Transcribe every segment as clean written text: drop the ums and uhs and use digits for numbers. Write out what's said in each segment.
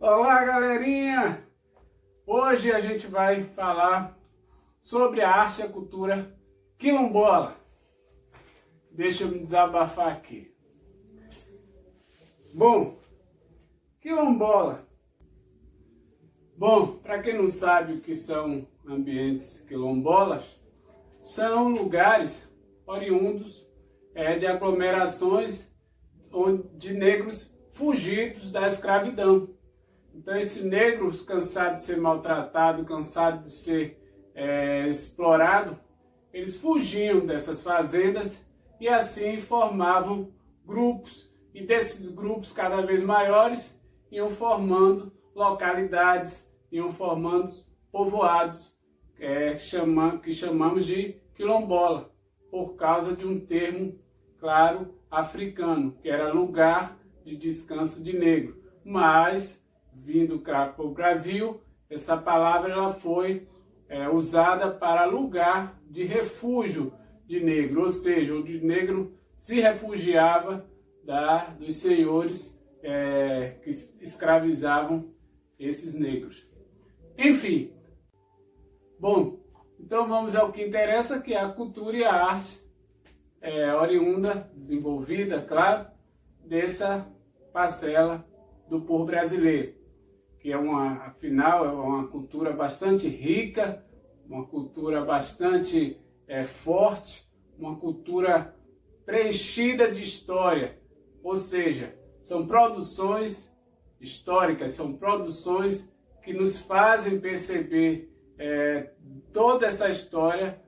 Olá, galerinha! Hoje a gente vai falar sobre a arte e a cultura quilombola. Deixa eu me desabafar aqui. Bom, quilombola. Bom, para quem não sabe o que são ambientes quilombolas, são lugares oriundos de aglomerações de negros fugidos da escravidão. Então, esse negro cansado de ser maltratado, cansado de ser explorado, eles fugiam dessas fazendas e assim formavam grupos. E desses grupos cada vez maiores iam formando localidades, iam formando povoados que chamamos de quilombola, por causa de um termo, claro, africano, que era lugar de descanso de negro. Mas vindo para o Brasil, essa palavra ela foi usada para lugar de refúgio de negro, ou seja, onde o negro se refugiava dos senhores que escravizavam esses negros. Enfim, bom, então vamos ao que interessa, que é a cultura e a arte oriunda, desenvolvida, claro, dessa parcela do povo brasileiro, que afinal, é uma cultura bastante rica, uma cultura bastante forte, uma cultura preenchida de história, ou seja, são produções históricas, são produções que nos fazem perceber toda essa história,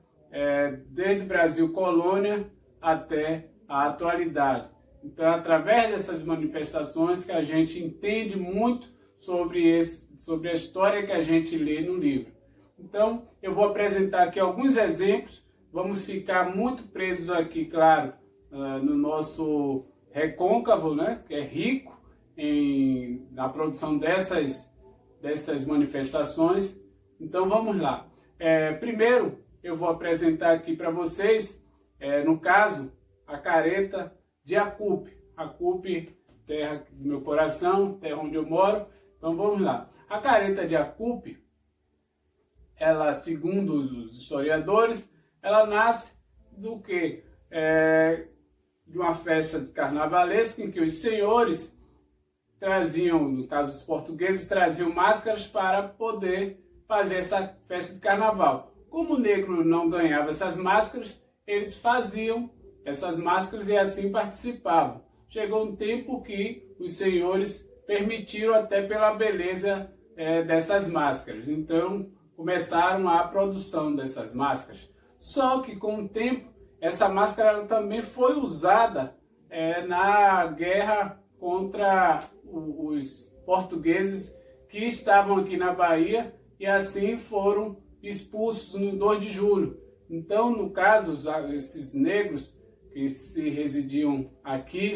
desde o Brasil colônia até a atualidade. Então, através dessas manifestações que a gente entende muito sobre a história que a gente lê no livro. Então, eu vou apresentar aqui alguns exemplos, vamos ficar muito presos aqui, claro, no nosso recôncavo, né, que é rico na produção dessas manifestações. Então, vamos lá. Primeiro, eu vou apresentar aqui para vocês, no caso, a careta de Acupe. Acupe, terra do meu coração, terra onde eu moro. Então vamos lá. A careta de Acupe, ela, segundo os historiadores, ela nasce do quê? De uma festa carnavalesca em que os senhores traziam, no caso os portugueses, traziam máscaras para poder fazer essa festa de carnaval. Como o negro não ganhava essas máscaras, eles faziam essas máscaras e assim participavam. Chegou um tempo que os senhores permitiram até pela beleza dessas máscaras. Então começaram a produção dessas máscaras. Só que com o tempo essa máscara ela também foi usada na guerra contra os portugueses que estavam aqui na Bahia e assim foram expulsos no 2 de julho. Então, no caso, esses negros que se residiam aqui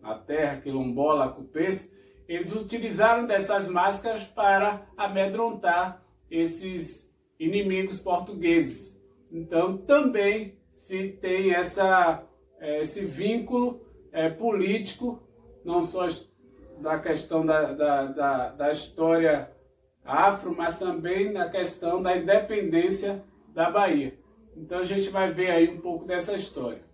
na terra quilombola acupense, eles utilizaram dessas máscaras para amedrontar esses inimigos portugueses. Então também se tem esse vínculo político, não só da questão da história afro, mas também na questão da independência da Bahia. Então a gente vai ver aí um pouco dessa história.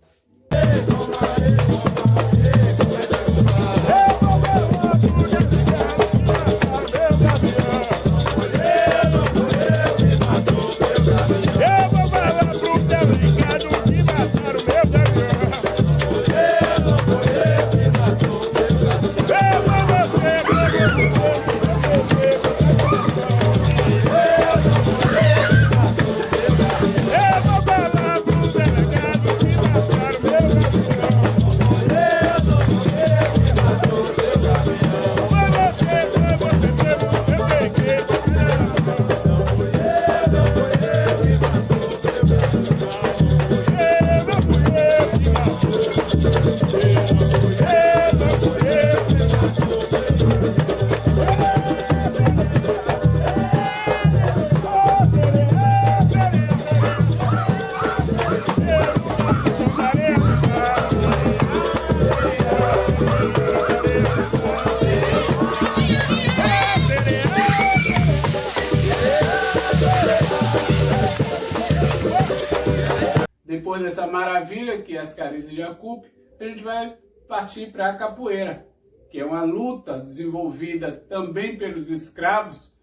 Depois dessa maravilha que é as carícias de Yacupe, a gente vai partir para a capoeira, que é uma luta desenvolvida também pelos escravos,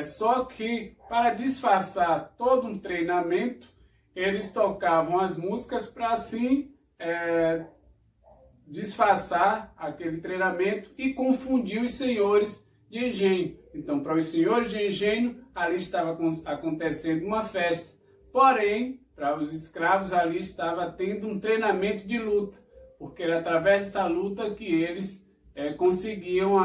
só que para disfarçar todo um treinamento, eles tocavam as músicas para assim disfarçar aquele treinamento e confundir os senhores de engenho. Então, para os senhores de engenho, ali estava acontecendo uma festa. Porém, para os escravos, ali estava tendo um treinamento de luta, porque era através dessa luta que eles conseguiam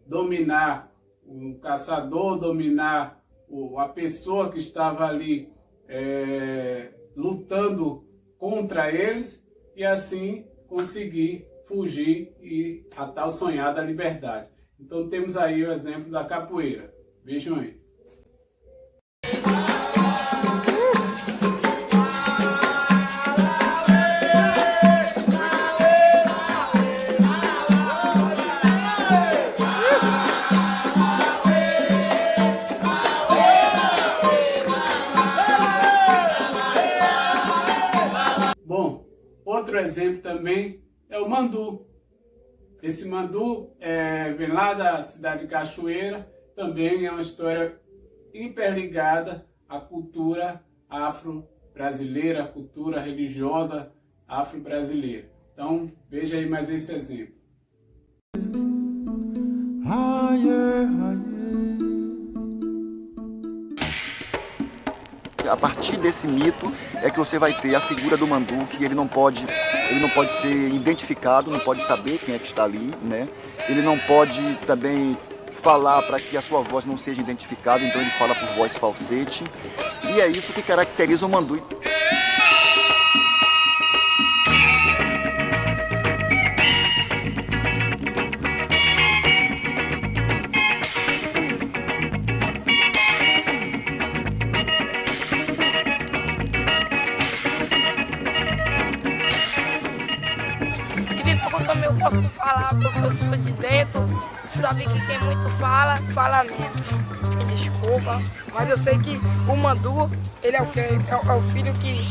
dominar o caçador, dominar a pessoa que estava ali lutando contra eles, e assim conseguir fugir e a tal sonhada liberdade. Então temos aí o exemplo da capoeira. Vejam aí. Bom, outro exemplo também é o mandu. Esse mandu vem lá da cidade de Cachoeira, também é uma história hiperligada à cultura afro-brasileira, à cultura religiosa afro-brasileira. Então, veja aí mais esse exemplo. A partir desse mito é que você vai ter a figura do mandu, que ele não pode ser identificado, não pode saber quem é que está ali, né? Ele não pode também falar para que a sua voz não seja identificada, então ele fala por voz falsete. E é isso que caracteriza o mandu. Também eu posso falar porque eu sou de dentro, sabe que quem muito fala, fala menos. Me desculpa, mas eu sei que o mandu, ele é o quê? É o filho que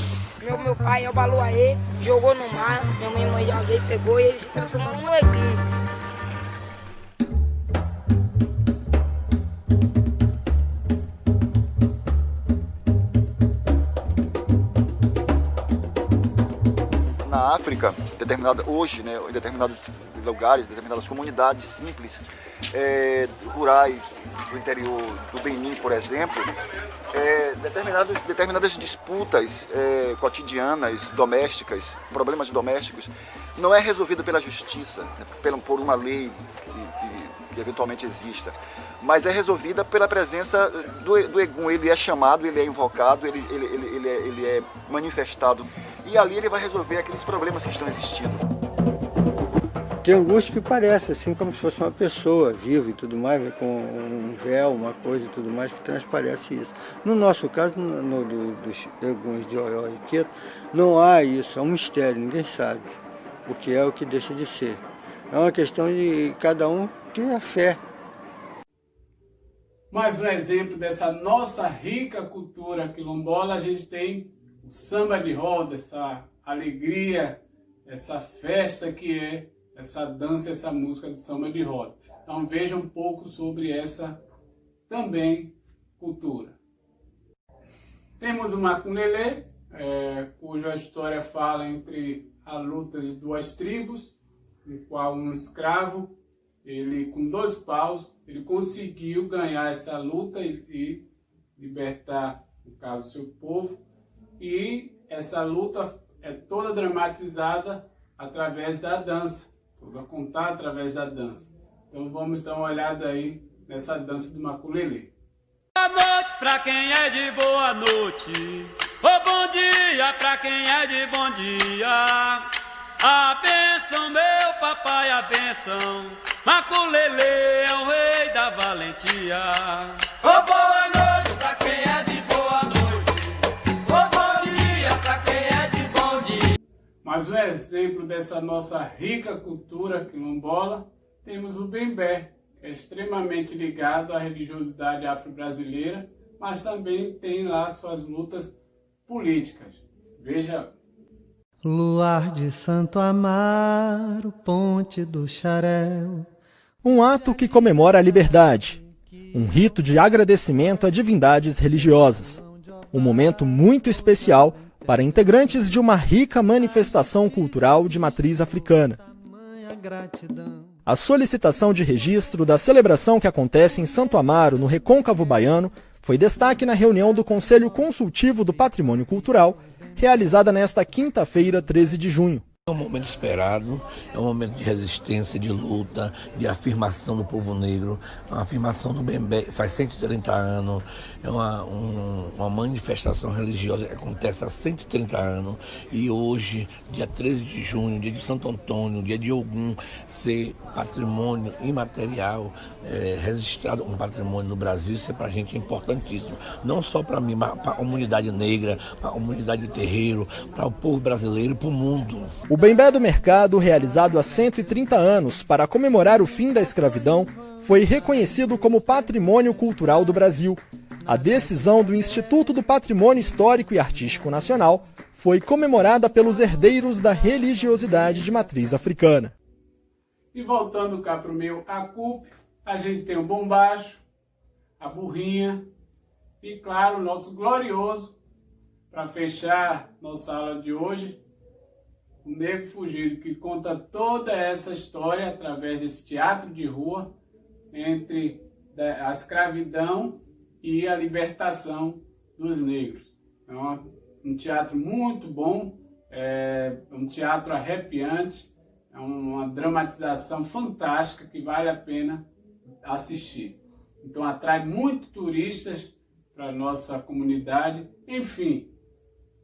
meu pai é o Baluaê, jogou no mar, minha mãe já veio, pegou e ele se transformou num neguinho. Na África, hoje, né, em determinados lugares, determinadas comunidades simples, rurais do interior do Benin, por exemplo, determinadas disputas cotidianas, domésticas, problemas domésticos, não é resolvido pela justiça, né, por uma lei que eventualmente exista, mas é resolvida pela presença do Egum. Ele é chamado, ele é invocado, ele é manifestado, e ali ele vai resolver aqueles problemas que estão existindo. Tem alguns que parece assim como se fosse uma pessoa viva e tudo mais, com um véu, uma coisa e tudo mais que transparece isso. No nosso caso, dos Eguns de Oió e Queto, não há isso, é um mistério, ninguém sabe o que é, o que deixa de ser. É uma questão de cada um ter a fé. Mais um exemplo dessa nossa rica cultura quilombola, a gente tem o samba de roda, essa alegria, essa festa que é essa dança, essa música do samba de roda. Então veja um pouco sobre essa também cultura. Temos o Maculelê, cuja história fala entre a luta de duas tribos, no qual um escravo, ele com 2 paus, ele conseguiu ganhar essa luta e libertar, no caso, seu povo. E essa luta é toda dramatizada através da dança, toda contada através da dança. Então vamos dar uma olhada aí nessa dança do Maculelê. Boa noite pra quem é de boa noite, ô bom dia pra quem é de bom dia. A bênção, meu papai, a bênção, Maculelê é o rei da valentia. Ô boa noite pra quem é de boa noite, ô bom dia pra quem é de bom dia. Mais um exemplo dessa nossa rica cultura quilombola, temos o bembé, que é extremamente ligado à religiosidade afro-brasileira, mas também tem lá suas lutas políticas. Veja. Luar de Santo Amaro, ponte do Xarel. Um ato que comemora a liberdade. Um rito de agradecimento a divindades religiosas. Um momento muito especial para integrantes de uma rica manifestação cultural de matriz africana. A solicitação de registro da celebração que acontece em Santo Amaro, no Recôncavo Baiano, foi destaque na reunião do Conselho Consultivo do Patrimônio Cultural, realizada nesta quinta-feira, 13 de junho. É um momento esperado, é um momento de resistência, de luta, de afirmação do povo negro, uma afirmação do Bembé, faz 130 anos, é uma manifestação religiosa que acontece há 130 anos, e hoje, dia 13 de junho, dia de Santo Antônio, dia de Ogum, ser patrimônio imaterial, registrado como patrimônio no Brasil, isso é para a gente importantíssimo, não só para mim, mas para a comunidade negra, para a comunidade de terreiro, para o povo brasileiro e para o mundo. O Bembé do Mercado, realizado há 130 anos para comemorar o fim da escravidão, foi reconhecido como Patrimônio Cultural do Brasil. A decisão do Instituto do Patrimônio Histórico e Artístico Nacional foi comemorada pelos herdeiros da religiosidade de matriz africana. E voltando cá para o meu acúpio, a gente tem o bombacho, a burrinha e, claro, o nosso glorioso, para fechar nossa aula de hoje, o Negro Fugido, que conta toda essa história através desse teatro de rua entre a escravidão e a libertação dos negros. É um teatro muito bom, é um teatro arrepiante, é uma dramatização fantástica que vale a pena assistir. Então atrai muito turistas para a nossa comunidade. Enfim,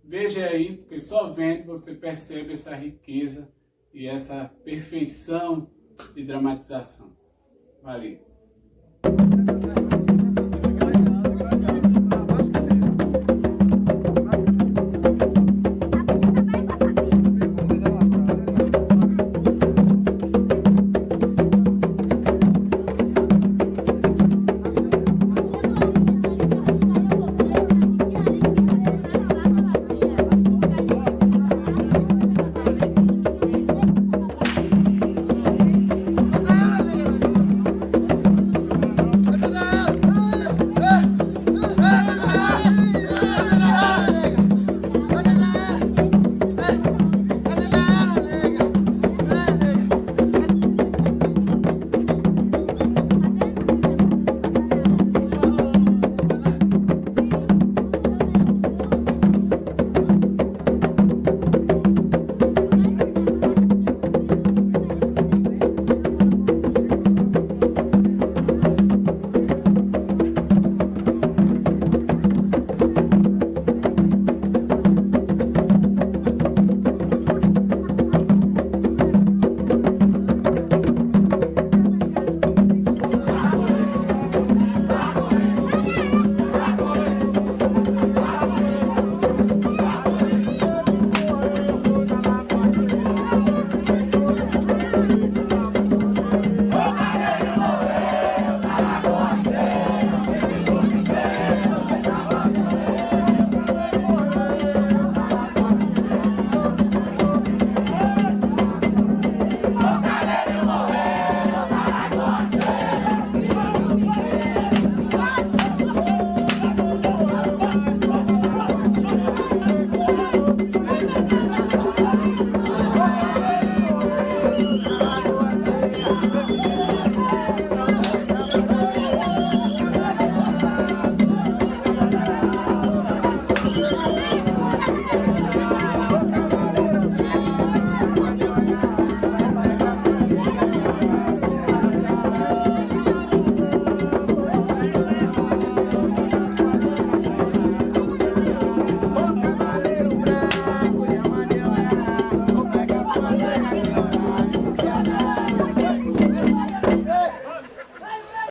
veja aí, porque só vendo você percebe essa riqueza e essa perfeição de dramatização. Valeu!